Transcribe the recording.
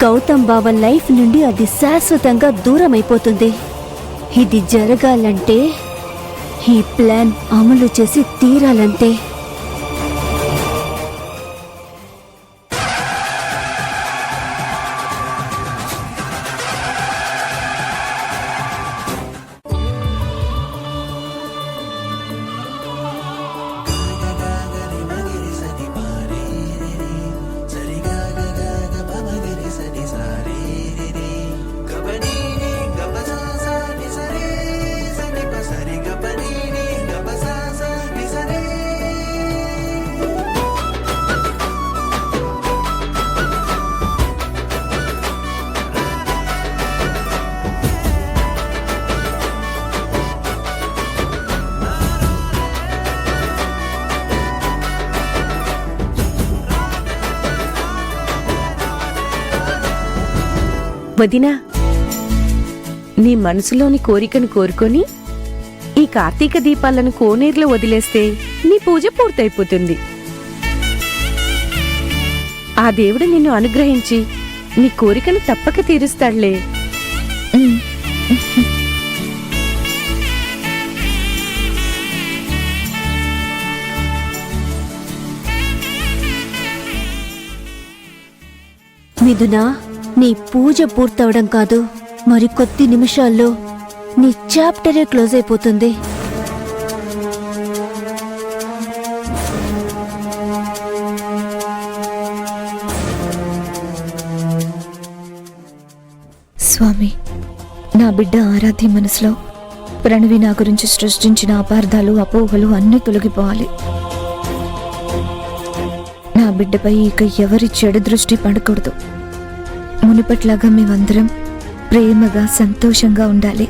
గౌతమ్ బావ లైఫ్ నుండి అది శాశ్వతంగా దూరం అయిపోతుంది. ఇది జరగాలంటే ఈ ప్లాన్ అమలు చేసి తీరాలంతే. వదినా, నీ మనసులోని కోరికను కోరుకొని ఈ కార్తీక దీపాలను కోనేరులో వదిలేస్తే నీ పూజ పూర్తయిపోతుంది. ఆ దేవుడు నిన్ను అనుగ్రహించి నీ కోరికను తప్పక తీరుస్తాడులే. మిథునా, నీ పూజ పూర్తవడం కాదు, మరికొద్ది నిమిషాల్లో నీ చాప్టరే క్లోజ్ అయిపోతుంది. స్వామి, నా బిడ్డ ఆరాధ్య మనసులో ప్రణవి నా గురించి సృష్టించిన అపార్థాలు, అపోహలు అన్నీ తొలగిపోవాలి. నా బిడ్డపై ఇక ఎవరి చెడు దృష్టి పడకూడదు. మునిపట్లాగా మేమందరం ప్రేమగా సంతోషంగా ఉండాలి.